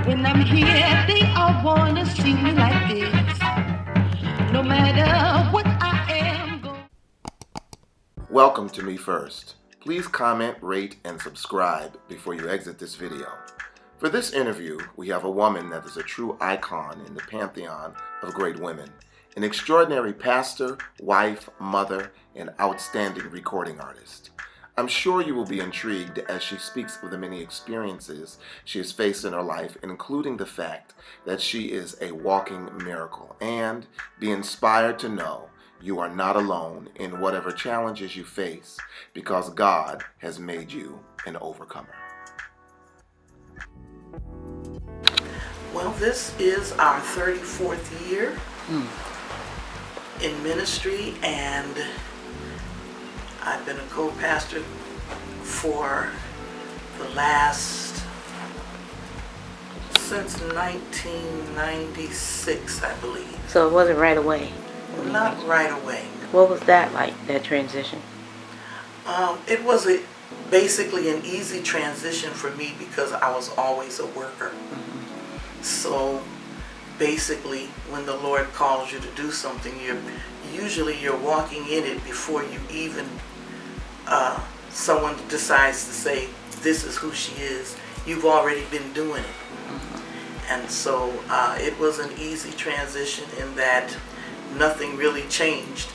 When I'm here, they all wanna see me like this. No matter what I am going. Welcome to MeFirst. Please comment, rate, and subscribe before you exit this video. For this interview, we have a woman that is a true icon in the pantheon of great women, an extraordinary pastor, wife, mother, and outstanding recording artist. I'm sure you will be intrigued as she speaks of the many experiences she has faced in her life, including the fact that she is a walking miracle, and be inspired to know you are not alone in whatever challenges you face because God has made you an overcomer. Well, this is our 34th year in ministry, and I've been a co-pastor for the last, since 1996, I believe. So it wasn't right away? Not right away. What was that like, that transition? It was basically an easy transition for me because I was always a worker. So basically, when the Lord calls you to do something, you're walking in it before you even someone decides to say, this is who she is. You've already been doing it. And so it was an easy transition in that nothing really changed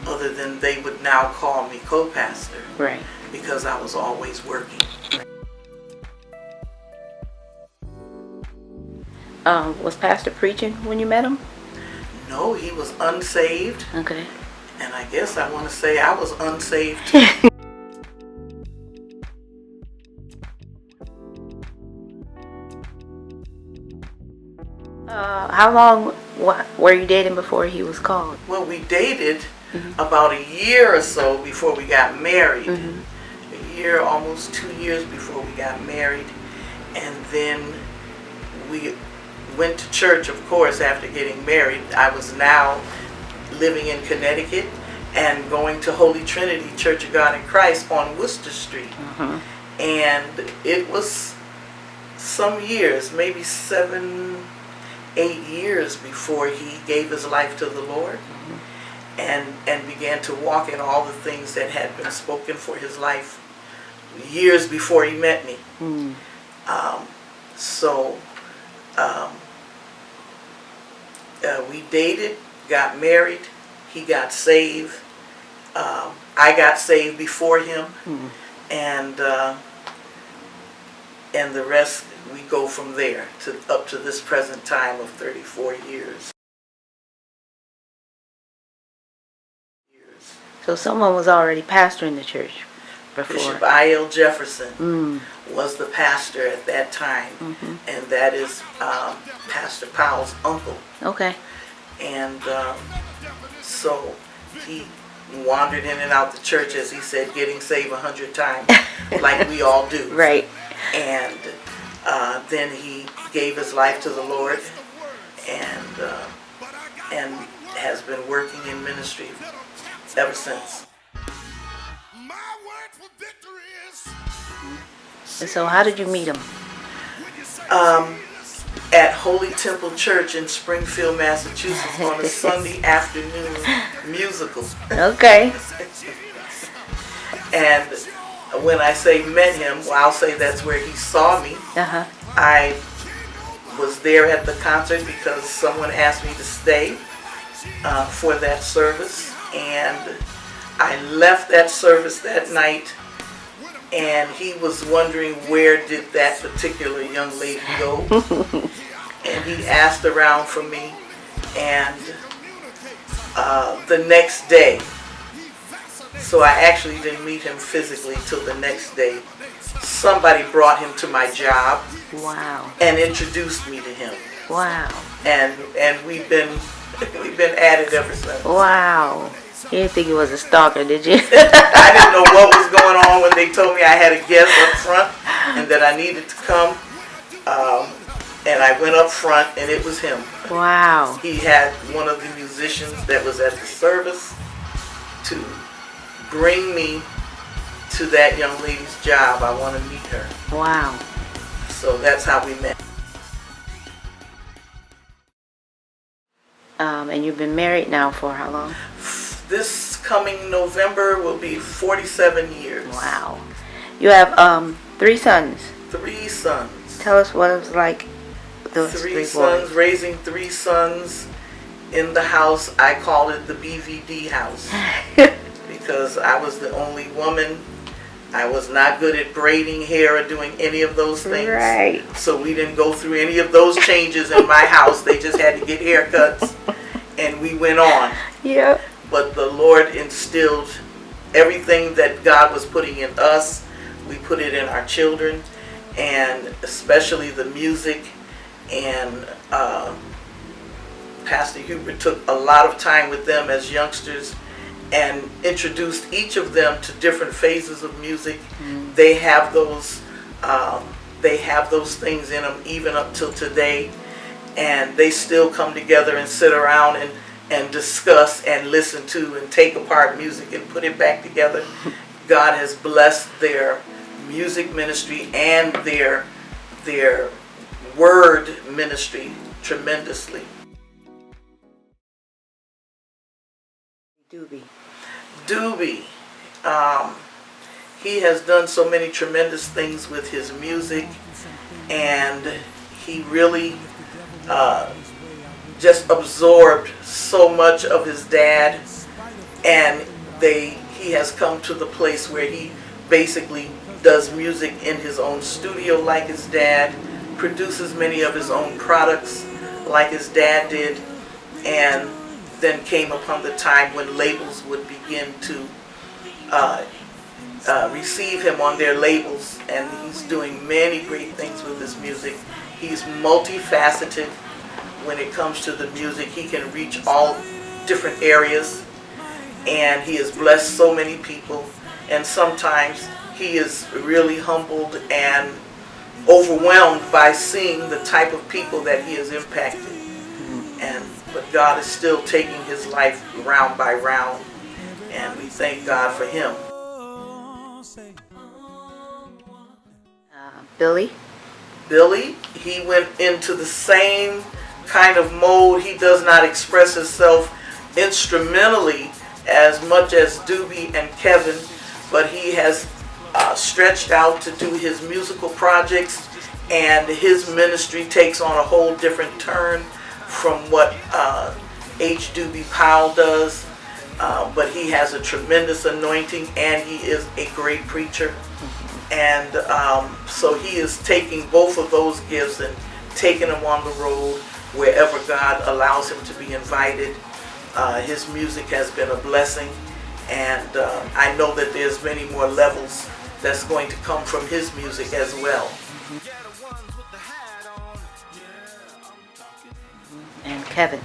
other than they would now call me co-pastor. Right. Because I was always working. Was Pastor preaching when you met him? No, he was unsaved. Okay. And I guess I want to say I was unsaved too. How long were you dating before he was called? Well, we dated about a year or so before we got married. A year, almost 2 years before we got married. And then we went to church, of course, after getting married. I was now living in Connecticut and going to Holy Trinity Church of God in Christ on Worcester Street. And it was some years, maybe 7, 8 years before he gave his life to the Lord and began to walk in all the things that had been spoken for his life years before he met me. We dated, got married, he got saved, I got saved before him, and the rest, we go from there to up to this present time of 34 years. So someone was already pastoring the church before? Bishop O Jefferson was the pastor at that time, and that is Pastor Powell's uncle. Okay. And so he wandered in and out the church, as he said, getting saved 100 times, like we all do. Right. And then he gave his life to the Lord, and has been working in ministry ever since. And so how did you meet him? At Holy Temple Church in Springfield, Massachusetts, on a Sunday afternoon musical. Okay. And when I say met him, well, I'll say that's where he saw me. I was there at the concert because someone asked me to stay for that service, and I left that service that night, and he was wondering where did that particular young lady go. And he asked around for me, and the next day, so I actually didn't meet him physically till the next day, somebody brought him to my job. Wow. And introduced me to him. Wow. And we've been at it ever since. Wow. You didn't think he was a stalker, did you? I didn't know what was going on when they told me I had a guest up front and that I needed to come. And I went up front, and it was him. Wow. He had one of the musicians that was at the service to bring me to that young lady's job. I want to meet her. Wow. So that's how we met. And you've been married now for how long? This coming November will be 47 years. Wow. You have 3 sons. 3 sons. Tell us what it was like, those 3 sons, boys. raising 3 sons in the house. I call it the BVD house because I was the only woman. I was not good at braiding hair or doing any of those things. Right. So we didn't go through any of those changes in my house. They just had to get haircuts and we went on. Yep. But the Lord instilled everything that God was putting in us. We put it in our children, and especially the music. And Pastor Hubert took a lot of time with them as youngsters and introduced each of them to different phases of music. Mm. They have those things in them even up till today, and they still come together and sit around and discuss and listen to and take apart music and put it back together. God has blessed their music ministry and their word ministry tremendously. Dubi, he has done so many tremendous things with his music, and he really just absorbed so much of his dad, and he has come to the place where he basically does music in his own studio like his dad, produces many of his own products like his dad did, and then came upon the time when labels would begin to receive him on their labels, and he's doing many great things with his music. He's multifaceted when it comes to the music. He can reach all different areas, and he has blessed so many people, and sometimes he is really humbled and overwhelmed by seeing the type of people that he has impacted. But God is still taking his life round by round, and we thank God for him. Billy, he went into the same kind of mode. He does not express himself instrumentally as much as Dubi and Kevin, but he has stretched out to do his musical projects, and his ministry takes on a whole different turn from what Dubi Powell does, but he has a tremendous anointing, and he is a great preacher, and so he is taking both of those gifts and taking them on the road wherever God allows him to be invited. His music has been a blessing, and I know that there's many more levels that's going to come from his music as well. And Kevin.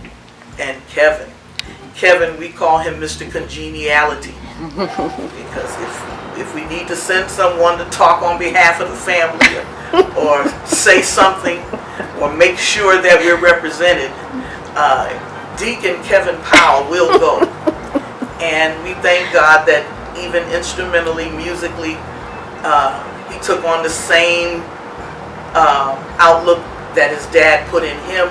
Kevin, we call him Mr. Congeniality, because if we need to send someone to talk on behalf of the family or say something or make sure that we're represented, Deacon Kevin Powell will go. And we thank God that even instrumentally, musically, he took on the same outlook that his dad put in him,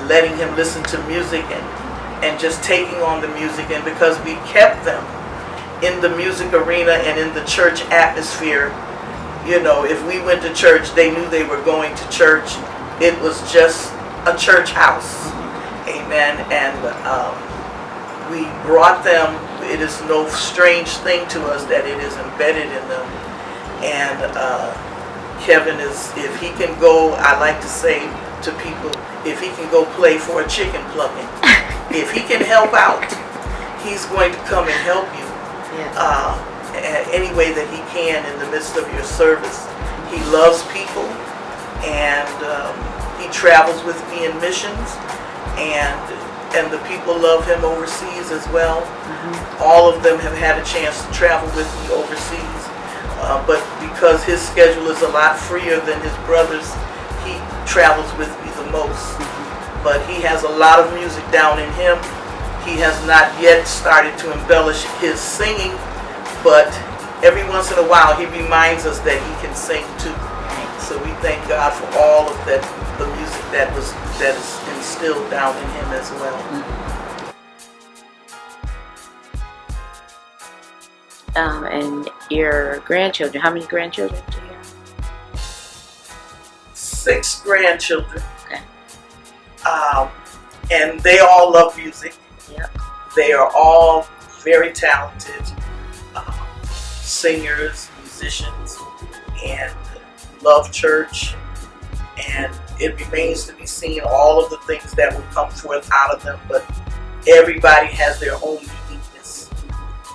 letting him listen to music and just taking on the music. And because we kept them in the music arena and in the church atmosphere, you know, if we went to church, they knew they were going to church. It was just a church house. Amen. And we brought them. It is no strange thing to us that it is embedded in them. And Kevin is, if he can go, I like to say to people, if he can go play for a chicken plucking, if he can help out, he's going to come and help you. Yes. Any way that he can in the midst of your service. He loves people, and he travels with me in missions, and the people love him overseas as well. Mm-hmm. All of them have had a chance to travel with me overseas, but because his schedule is a lot freer than his brother's, he travels with me the most. Mm-hmm. But he has a lot of music down in him. He has not yet started to embellish his singing, but every once in a while he reminds us that he can sing too. So we thank God for all of that, the music that is instilled down in him as well. And your grandchildren, how many grandchildren do you have? 6 grandchildren. Okay. And they all love music. Yep. They are all very talented singers, musicians, and love church. And it remains to be seen all of the things that will come forth out of them, but everybody has their own uniqueness.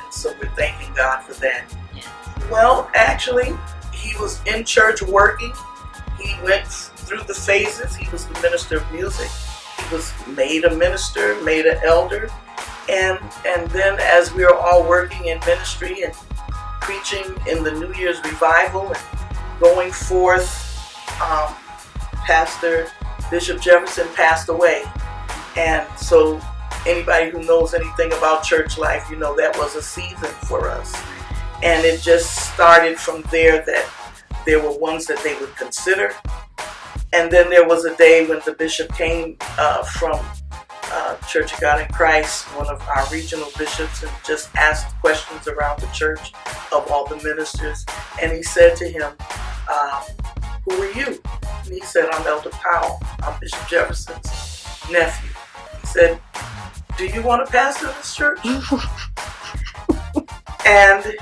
And so we're thanking God for that. Yeah. Well, actually, he was in church working. He went through the phases. He was the minister of music. He was made a minister, made an elder. And then as we were all working in ministry and preaching in the New Year's revival and going forth, Pastor Bishop Jefferson passed away. And so anybody who knows anything about church life, you know that was a season for us. And it just started from there that there were ones that they would consider. And then there was a day when the bishop came from Church of God in Christ, one of our regional bishops, and just asked questions around the church of all the ministers. And he said to him, who are you? And he said, I'm Elder Powell. I'm Bishop Jefferson's nephew. He said, do you want to pastor this church? And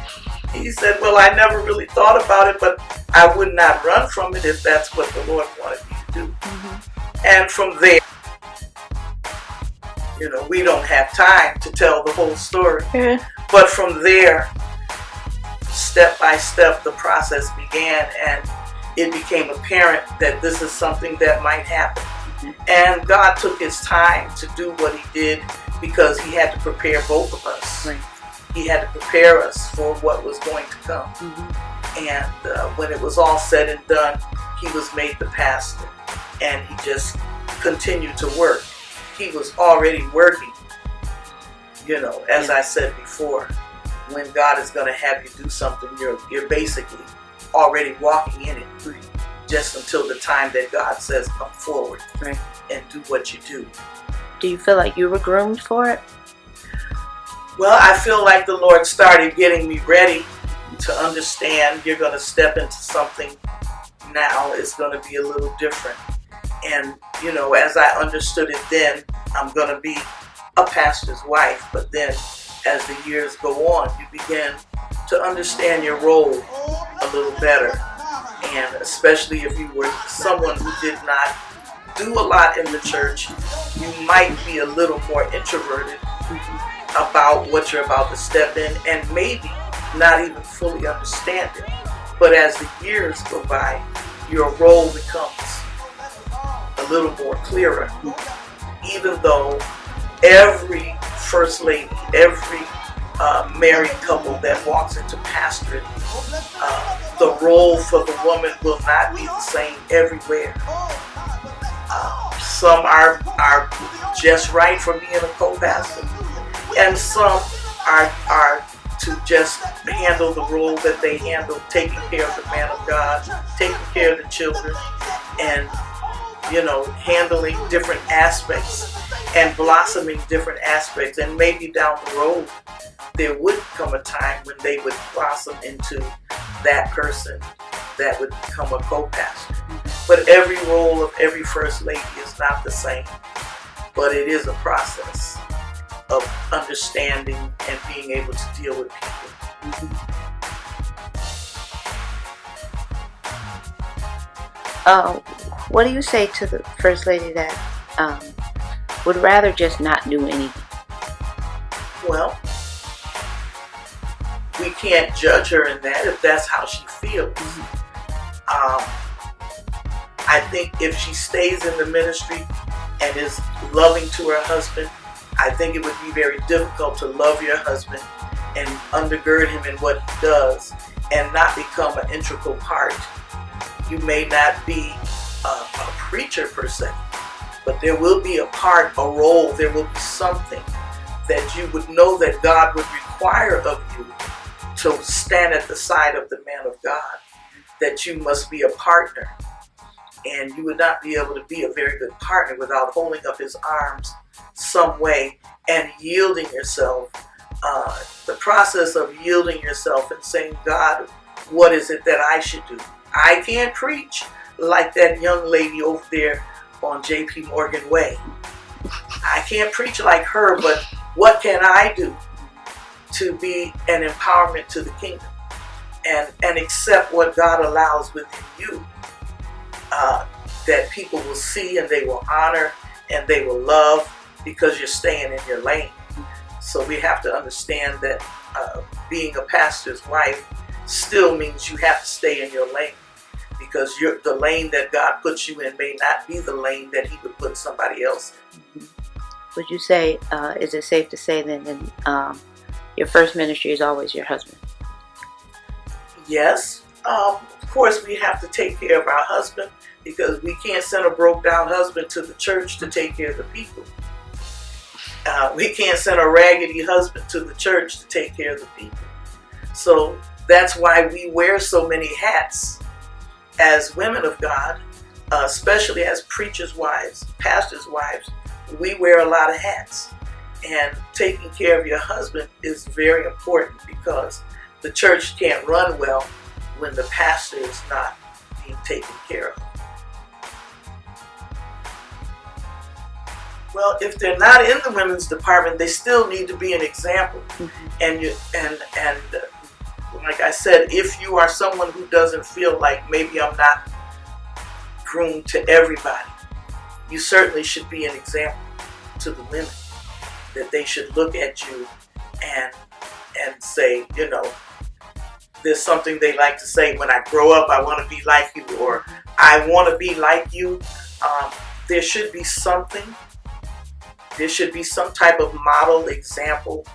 he said, well, I never really thought about it, but I would not run from it if that's what the Lord wanted me to do. Mm-hmm. And from there, you know, we don't have time to tell the whole story. Yeah. But from there, step by step, the process began, and it became apparent that this is something that might happen. Mm-hmm. And God took his time to do what he did because he had to prepare both of us. Right. He had to prepare us for what was going to come. Mm-hmm. And when it was all said and done, he was made the pastor, and he just continued to work. He was already working, you know, as I said before, when God is going to have you do something, you're basically already walking in it, just until the time that God says come forward, right, and do what you do. Do you feel like you were groomed for it? Well, I feel like the Lord started getting me ready to understand you're going to step into something now. It's going to be a little different. And, you know, as I understood it then, I'm going to be a pastor's wife. But then as the years go on, you begin to understand your role a little better. And especially if you were someone who did not do a lot in the church, you might be a little more introverted about what you're about to step in and maybe not even fully understand it. But as the years go by, your role becomes a little more clearer. Even though every first lady, every married couple that walks into pastorate, the role for the woman will not be the same everywhere. Some are just right for being a co-pastor, and some are to just handle the role that they handle, taking care of the man of God, taking care of the children, and, you know, handling different aspects and blossoming different aspects. And maybe down the road, there would come a time when they would blossom into that person that would become a co-pastor. But every role of every first lady is not the same. But it is a process of understanding and being able to deal with people. What do you say to the first lady that would rather just not do anything? Well, we can't judge her in that if that's how she feels. I think if she stays in the ministry and is loving to her husband, I think it would be very difficult to love your husband and undergird him in what he does and not become an integral part. You may not be a preacher per se, but there will be a part, a role, there will be something that you would know that God would require of you to stand at the side of the man of God, that you must be a partner, and you would not be able to be a very good partner without holding up his arms some way and yielding yourself. The process of yielding yourself and saying, God, what is it that I should do? I can't preach like that young lady over there on J.P. Morgan Way. I can't preach like her, but what can I do to be an empowerment to the kingdom and accept what God allows within you, that people will see and they will honor and they will love because you're staying in your lane. So we have to understand that being a pastor's wife still means you have to stay in your lane, because the lane that God puts you in may not be the lane that he would put somebody else in. Would you say, is it safe to say then your first ministry is always your husband? Yes. Of course, we have to take care of our husband, because we can't send a broke down husband to the church to take care of the people. We can't send a raggedy husband to the church to take care of the people. So that's why we wear so many hats as women of God, especially as preachers' wives, pastors' wives. We wear a lot of hats. And taking care of your husband is very important, because the church can't run well when the pastor is not being taken care of. Well, if they're not in the women's department, they still need to be an example. And like I said, if you are someone who doesn't feel like maybe I'm not groomed to everybody, you certainly should be an example to the women, that they should look at you and say, you know, there's something they like to say, when I grow up, I want to be like you, or I want to be like you. There should be something. There should be some type of model example,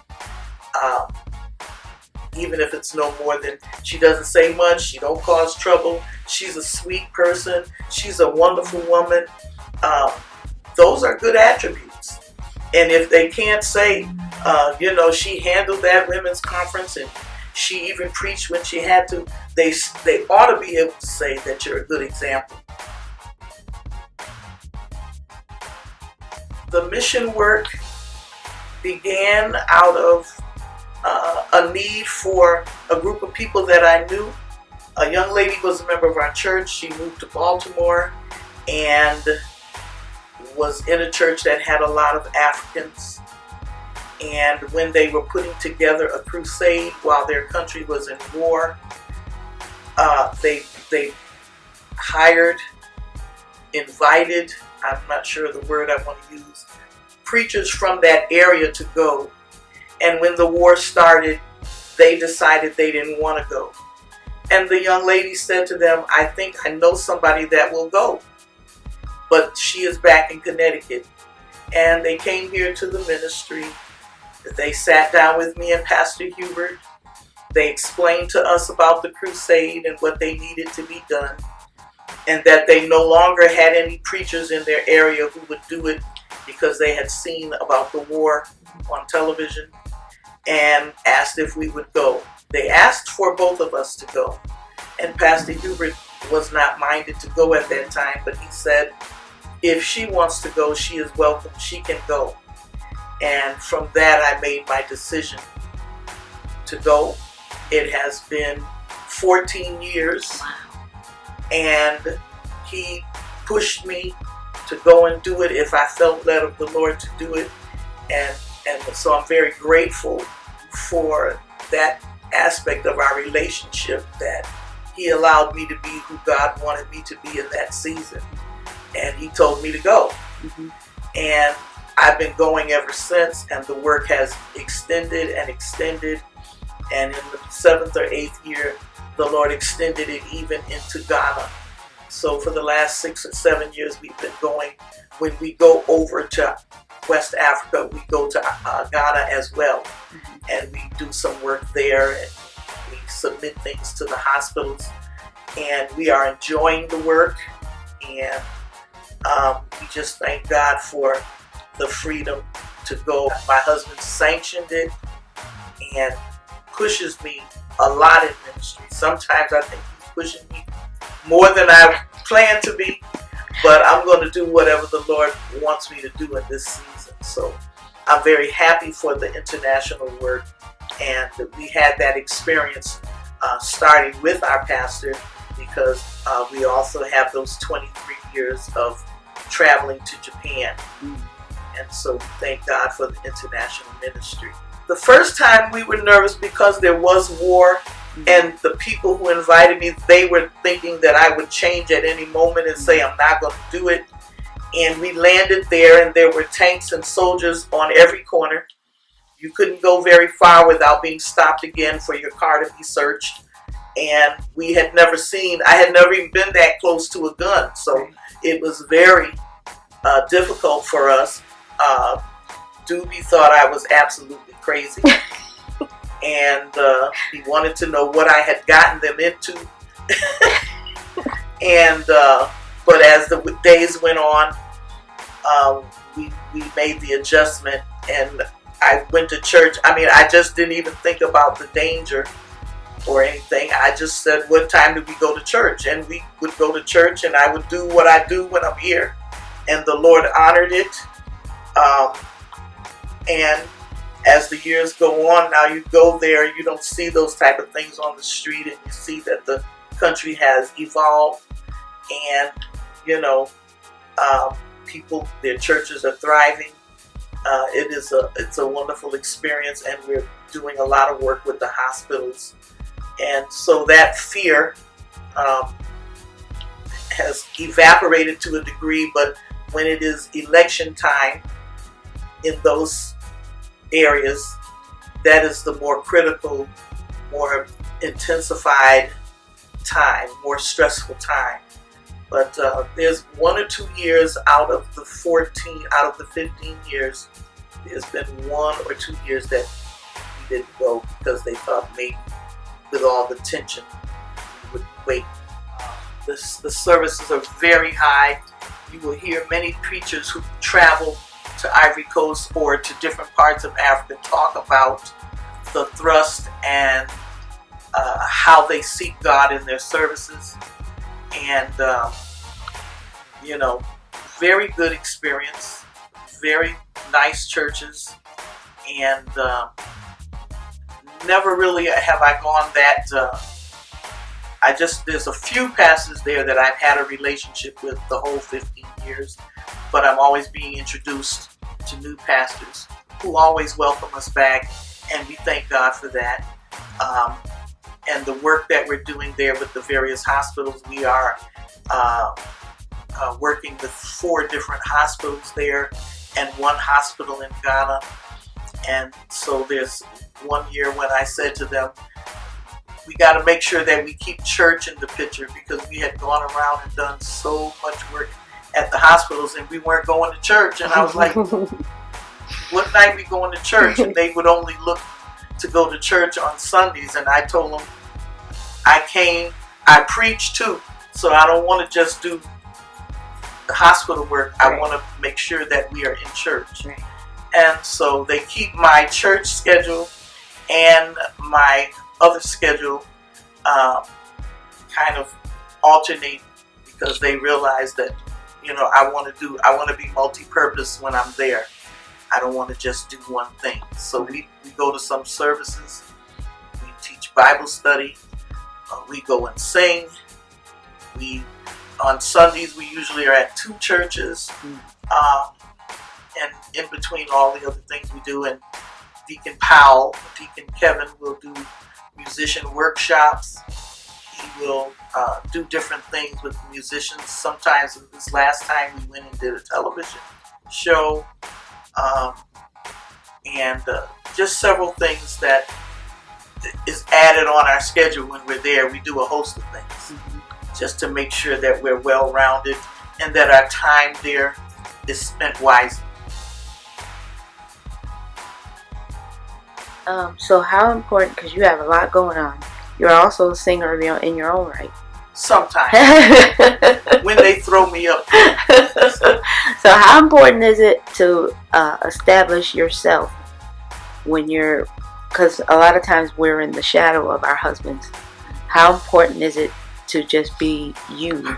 even if it's no more than, she doesn't say much, she don't cause trouble, she's a sweet person, she's a wonderful woman. Those are good attributes. And if they can't say, you know, she handled that women's conference and she even preached when she had to, they ought to be able to say that you're a good example. The mission work began out of a need for a group of people that I knew. A young lady was a member of our church. She moved to Baltimore and was in a church that had a lot of Africans. And when they were putting together a crusade while their country was in war, they hired, invited, I'm not sure the word I want to use, preachers from that area to go. And when the war started, they decided they didn't want to go. And the young lady said to them, I think I know somebody that will go, but she is back in Connecticut. And they came here to the ministry. They sat down with me and Pastor Hubert. They explained to us about the crusade and what they needed to be done, and that they no longer had any preachers in their area who would do it because they had seen about the war on television, and asked if we would go. They asked for both of us to go, and Pastor Hubert was not minded to go at that time, but he said, if she wants to go, she is welcome, she can go. And from that, I made my decision to go. It has been 14 years. Wow. And he pushed me to go and do it if I felt led of the Lord to do it. And so I'm very grateful for that aspect of our relationship, that he allowed me to be who God wanted me to be in that season. And he told me to go. And I've been going ever since, and the work has extended and extended. And in the 7th or 8th year, the Lord extended it even into Ghana. So for the last 6 or 7 years, we've been going. When we go over to West Africa, we go to Ghana as well. And we do some work there, and we submit things to the hospitals. And we are enjoying the work. And we just thank God for the freedom to go. My husband sanctioned it and pushes me a lot in ministry. Sometimes I think he's pushing me more than I plan to be, but I'm going to do whatever the Lord wants me to do in this season. So I'm very happy for the international work, and we had that experience starting with our pastor, because we also have those 23 years of traveling to Japan. And so thank God for the international ministry. The first time we were nervous because there was war, and the people who invited me, they were thinking that I would change at any moment and say I'm not going to do it. And we landed there, and there were tanks and soldiers on every corner. You couldn't go very far without being stopped again for your car to be searched. And I had never even been that close to a gun. So it was very difficult for us. Dubi thought I was absolutely crazy. And he wanted to know what I had gotten them into. And but as the days went on, we made the adjustment, and I went to church. I mean, I just didn't even think about the danger or anything. I just said, what time do we go to church? And we would go to church, and I would do what I do when I'm here. And the Lord honored it. And as the years go on, now you go there, you don't see those type of things on the street, and you see that the country has evolved, and people, their churches are thriving. It's a wonderful experience, and we're doing a lot of work with the hospitals. And so that fear has evaporated to a degree, but when it is election time in those areas, that is the more critical, more intensified time, more stressful time. But there's 1 or 2 years out of the 15 years, there's been 1 or 2 years that we didn't go because they thought maybe with all the tension we would wait. The services are very high. You will hear many preachers who travel to Ivory Coast or to different parts of Africa talk about the thrust and how they seek God in their services. And, very good experience, very nice churches, and never really have I gone that, there's a few pastors there that I've had a relationship with the whole 15 years, but I'm always being introduced to new pastors who always welcome us back, and we thank God for that. And the work that we're doing there with the various hospitals, we are working with 4 different hospitals there and 1 hospital in Ghana. And so there's 1 year when I said to them, we got to make sure that we keep church in the picture, because we had gone around and done so much work at the hospitals and we weren't going to church. And I was like, what night we going to church? And they would only look to go to church on Sundays. And I told them, I preach too, so I don't want to just do the hospital work. I want to make sure that we are in church. Right. And so they keep my church schedule and my other schedule kind of alternate, because they realize that I want to be multi-purpose when I'm there. I don't want to just do one thing. So we go to some services, we teach Bible study, we go and sing. On Sundays we usually are at 2 churches, and in between all the other things we do. And Deacon Powell, Deacon Kevin will do musician workshops. He will do different things with musicians. Sometimes, this last time we went and did a television show, and just several things that is added on our schedule when we're there. We do a host of things just to make sure that we're well-rounded and that our time there is spent wisely. So how important, because you have a lot going on, you're also a singer in your own right. Sometimes. When they throw me up. So how important is it to establish yourself when because a lot of times we're in the shadow of our husbands. How important is it to just be you?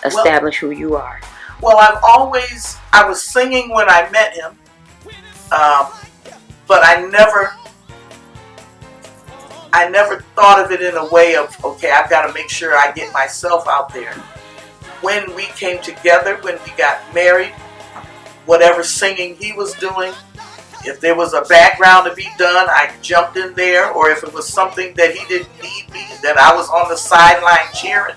establish who you are? Well, I was singing when I met him, but I never thought of it in a way of, okay, I've got to make sure I get myself out there. When we came together, when we got married, whatever singing he was doing, if there was a background to be done, I jumped in there, or if it was something that he didn't need me, that I was on the sideline cheering.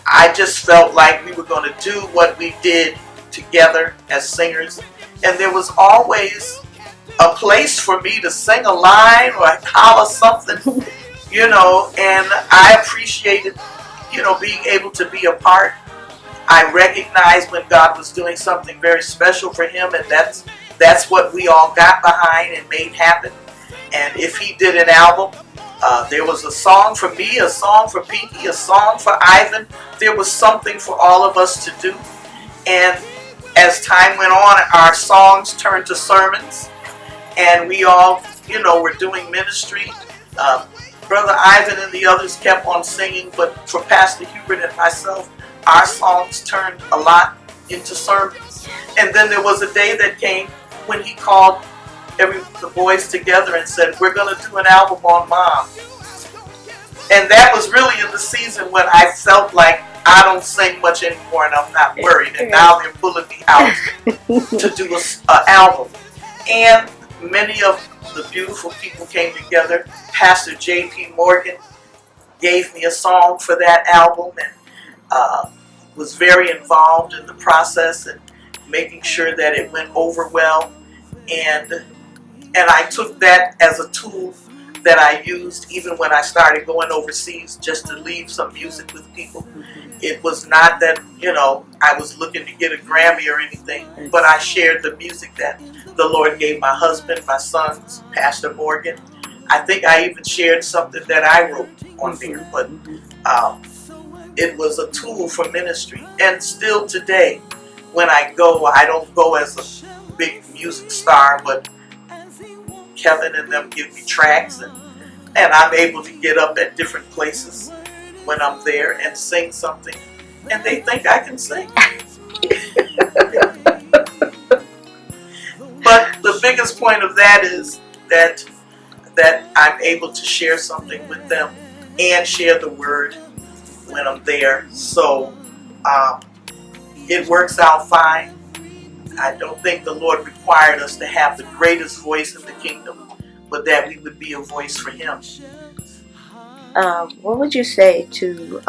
I just felt like we were going to do what we did together as singers, and there was always a place for me to sing a line or holler something, and I appreciated, being able to be a part. I recognized when God was doing something very special for him, and that's what we all got behind and made happen. And if he did an album, there was a song for me, a song for Pinky, a song for Ivan. There was something for all of us to do. And as time went on, our songs turned to sermons, and we all, were doing ministry. Brother Ivan and the others kept on singing, but for Pastor Hubert and myself, our songs turned a lot into sermons. And then there was a day that came when he called the boys together and said, we're going to do an album on Mom. And that was really in the season when I felt like I don't sing much anymore and I'm not worried. And now they're pulling me out to do an album. And many of the beautiful people came together. Pastor J.P. Morgan gave me a song for that album and was very involved in the process and making sure that it went over well. And I took that as a tool that I used even when I started going overseas, just to leave some music with people. It was not that, I was looking to get a Grammy or anything, but I shared the music that the Lord gave my husband, my sons, Pastor Morgan. I think I even shared something that I wrote on there, but it was a tool for ministry. And still today, when I go, I don't go as a big music star, but Kevin and them give me tracks, and I'm able to get up at different places when I'm there and sing something, and they think I can sing. But the biggest point of that is that I'm able to share something with them and share the word when I'm there. So it works out fine. I don't think the Lord required us to have the greatest voice in the kingdom, but that we would be a voice for him. What would you say to,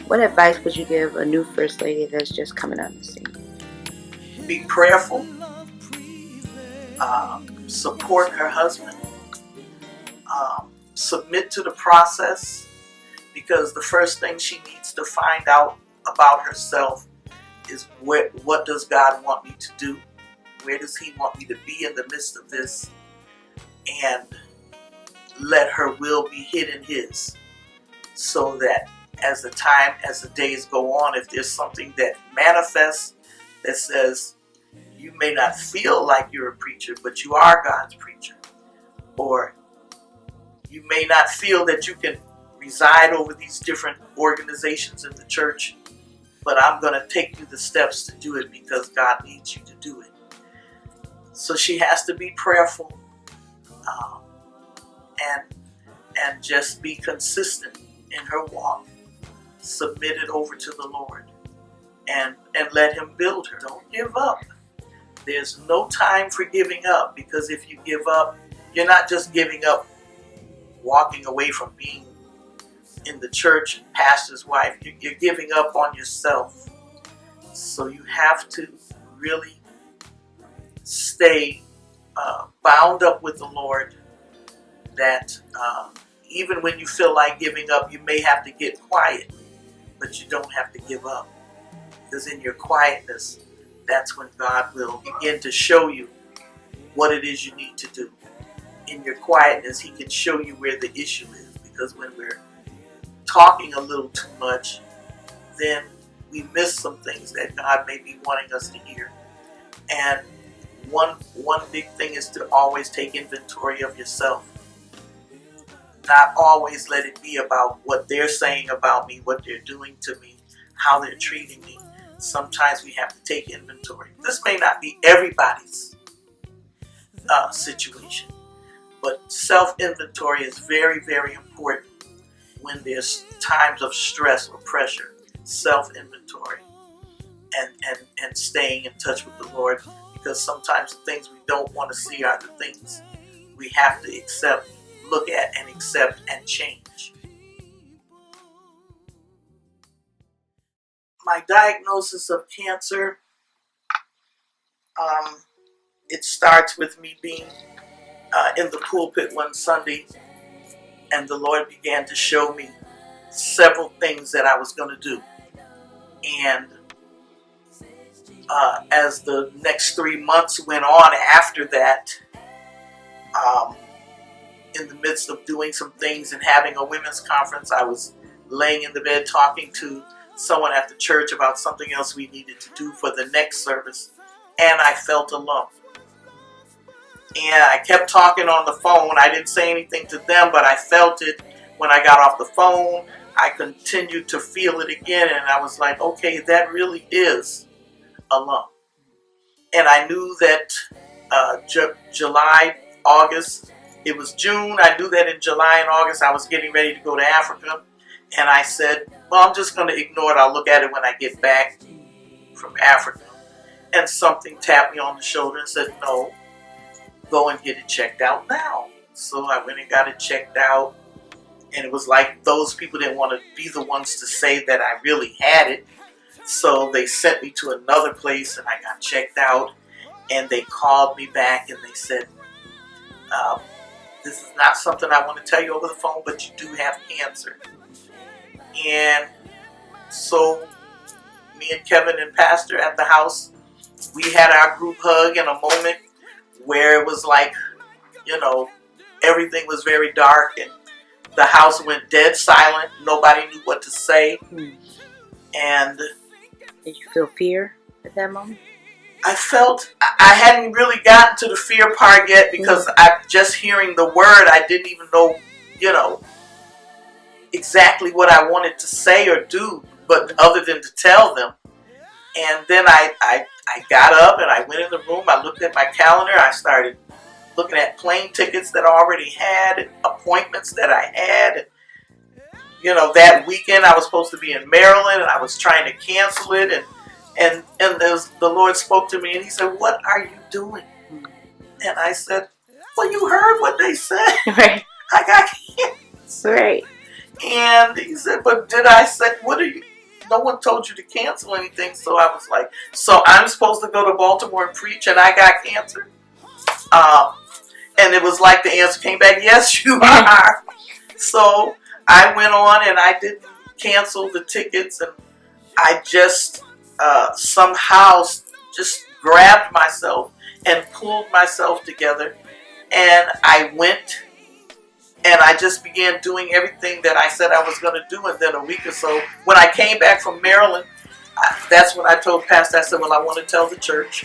what advice would you give a new First Lady that's just coming on the scene? Be prayerful. Support her husband. Submit to the process, because the first thing she needs to find out about herself is what does God want me to do? Where does he want me to be in the midst of this? And let her will be hid in his, so that as the days go on, if there's something that manifests that says you may not feel like you're a preacher, but you are God's preacher, or you may not feel that you can reside over these different organizations in the church, but I'm going to take you the steps to do it because God needs you to do it. So she has to be prayerful and just be consistent in her walk. Submit it over to the Lord and let him build her. Don't give up. There's no time for giving up, because if you give up, you're not just giving up walking away from being in the church, pastor's wife. You're giving up on yourself. So you have to really stay bound up with the Lord, that even when you feel like giving up, you may have to get quiet, but you don't have to give up. Because in your quietness, that's when God will begin to show you what it is you need to do. In your quietness, he can show you where the issue is. Because when we're talking a little too much, then we miss some things that God may be wanting us to hear. And one big thing is to always take inventory of yourself. Not always let it be about what they're saying about me, what they're doing to me. how they're treating me. Sometimes we have to take inventory. This may not be everybody's situation, but self-inventory is very, very important when there's times of stress or pressure. Self-inventory and staying in touch with the Lord, because sometimes the things we don't want to see are the things we have to accept, look at and accept and change. My diagnosis of cancer, it starts with me being in the pulpit one Sunday, and the Lord began to show me several things that I was going to do. And as the next 3 months went on after that, in the midst of doing some things and having a women's conference, I was laying in the bed talking to someone at the church about something else we needed to do for the next service, and I felt a lump. And I kept talking on the phone. I didn't say anything to them, but I felt it when I got off the phone. I continued to feel it again, and I was like, okay, that really is a lump. And I knew that July, August, it was June. I knew that in July and August I was getting ready to go to Africa. And I said, well, I'm just going to ignore it. I'll look at it when I get back from Africa. And something tapped me on the shoulder and said, no, go and get it checked out now. So I went and got it checked out. And it was like those people didn't want to be the ones to say that I really had it. So they sent me to another place and I got checked out. And they called me back and they said, this is not something I want to tell you over the phone, but you do have cancer. And so me and Kevin and Pastor at the house, we had our group hug in a moment where it was like, everything was very dark and the house went dead silent. Nobody knew what to say. And did you feel fear at that moment? I hadn't really gotten to the fear part yet, because I just hearing the word, I didn't even know, exactly what I wanted to say or do, but other than to tell them. And then I got up and I went in the room. I looked at my calendar. I started looking at plane tickets that I already had, appointments that I had. That weekend I was supposed to be in Maryland and I was trying to cancel it. And the Lord spoke to me and he said, what are you doing? And I said, well, you heard what they said. Right. I got cancer. Right. And he said, but did I say, no one told you to cancel anything. So I was like, so I'm supposed to go to Baltimore and preach and I got cancer? And it was like the answer came back, yes, you are. So I went on and I didn't cancel the tickets, and I just somehow just grabbed myself and pulled myself together, and I went and I just began doing everything that I said I was going to do. And then a week or so, when I came back from Maryland, that's when I told Pastor, I said, well, I want to tell the church.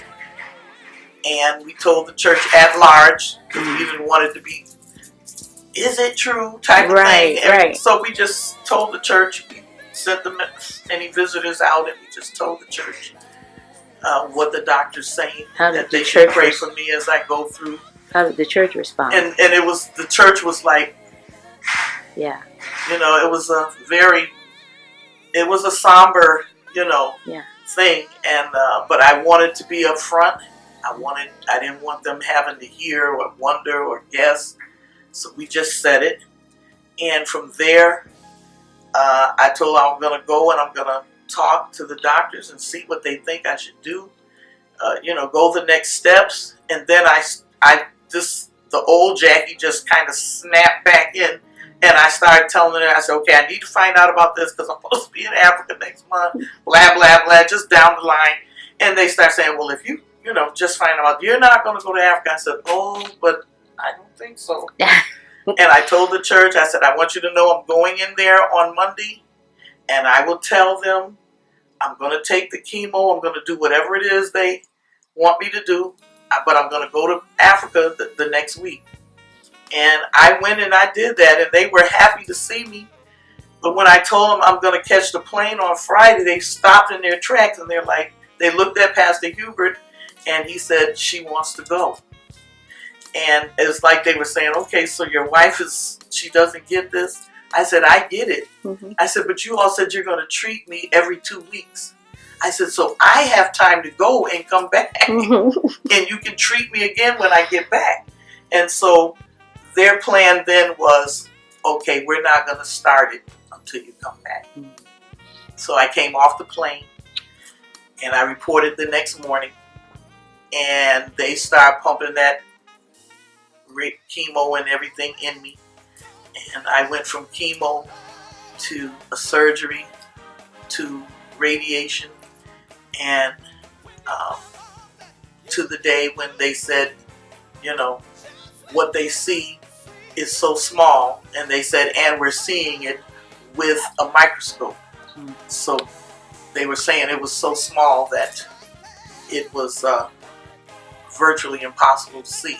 And we told the church at large, because we didn't want it to be, is it true type of thing. And right. So we just told the church, we sent them any visitors out, and we just told the church what the doctor's saying, that they should pray for me as I go through. How did the church respond? And the church was like, yeah, it was a somber, thing. And but I wanted to be up front. I didn't want them having to hear or wonder or guess. So we just said it. And from there, I told them I'm going to go and I'm going to talk to the doctors and see what they think I should do. Go the next steps. And then the old Jackie just kind of snapped back in. And I started telling her, I said, okay, I need to find out about this because I'm supposed to be in Africa next month. Blah, blah, blah, just down the line. And they start saying, well, if you just find out, you're not going to go to Africa. I said, oh, but I don't think so. And I told the church, I said, I want you to know I'm going in there on Monday, and I will tell them I'm going to take the chemo. I'm going to do whatever it is they want me to do, but I'm going to go to Africa the next week. And I went and I did that, and they were happy to see me. But when I told them I'm going to catch the plane on Friday, they stopped in their tracks and they're like, they looked at Pastor Hubert and he said, she wants to go. And it's like they were saying, okay, so your wife she doesn't get this? I said, I get it. Mm-hmm. I said, but you all said you're going to treat me every 2 weeks. I said, so I have time to go and come back. Mm-hmm. And you can treat me again when I get back. And so their plan then was, okay, we're not going to start it until you come back. Mm-hmm. So I came off the plane and I reported the next morning. And they started pumping that chemo and everything in me. And I went from chemo to a surgery to radiation and to the day when they said, you know, what they see is so small, and they said, and we're seeing it with a microscope. Mm-hmm. So they were saying it was so small that it was virtually impossible to see.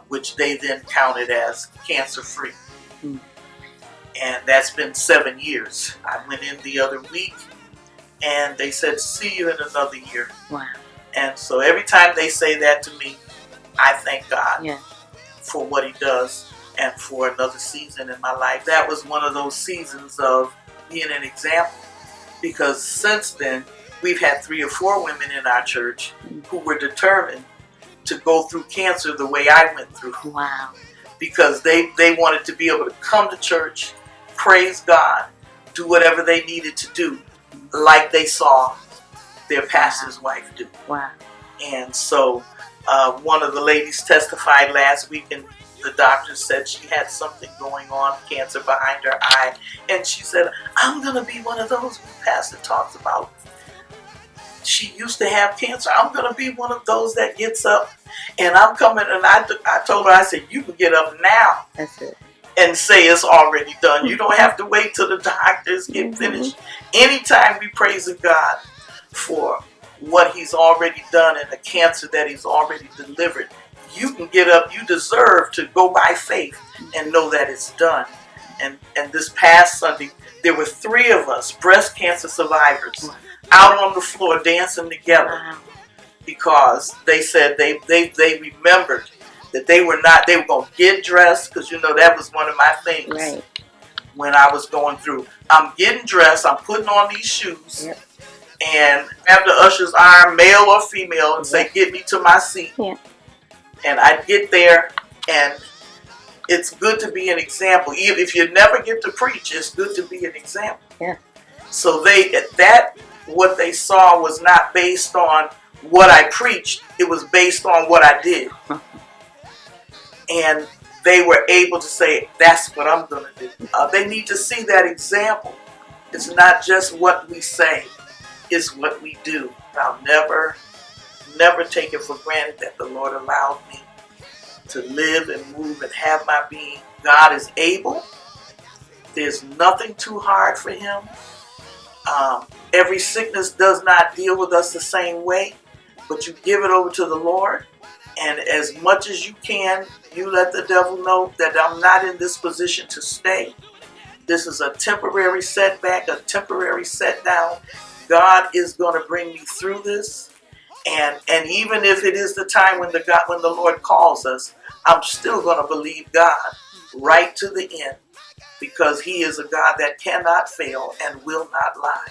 Which they then counted as cancer-free. Mm. And that's been 7 years. I went in the other week, and they said, see you in another year. Wow. And so every time they say that to me, I thank God for what he does and for another season in my life. That was one of those seasons of being an example. Because since then, we've had 3 or 4 women in our church who were determined to go through cancer the way I went through. Wow. Because they wanted to be able to come to church, praise God, do whatever they needed to do, like they saw their pastor's wife do. Wow. And so one of the ladies testified last week, and the doctor said she had something going on, cancer behind her eye. And she said, I'm going to be one of those the pastor talks about. She used to have cancer. I'm going to be one of those that gets up, and I'm coming, and I told her, I said, you can get up now. That's it. And say it's already done. You don't have to wait till the doctors get finished. Anytime we praise God for what he's already done and the cancer that he's already delivered, you can get up. You deserve to go by faith and know that it's done. And this past Sunday, there were 3 of us, breast cancer survivors, out on the floor dancing together. Wow. Because they said they remembered that they were going to get dressed, because you know that was one of my things. Right. When I was going through, I'm getting dressed, I'm putting on these shoes, and have the usher's arm, male or female, and say, get me to my seat. Yeah. And I'd get there, and it's good to be an example. Even if you never get to preach, it's good to be an example. Yeah. So what they saw was not based on what I preached, it was based on what I did. And they were able to say, that's what I'm going to do. They need to see that example. It's not just what we say, it's what we do. I'll never take it for granted that the Lord allowed me to live and move and have my being. God is able. There's nothing too hard for him. Every sickness does not deal with us the same way, but you give it over to the Lord, and as much as you can, you let the devil know that I'm not in this position to stay. This is a temporary setback, a temporary set down. God is going to bring me through this, and even if it is the time when the Lord calls us, I'm still going to believe God right to the end, because he is a God that cannot fail and will not lie.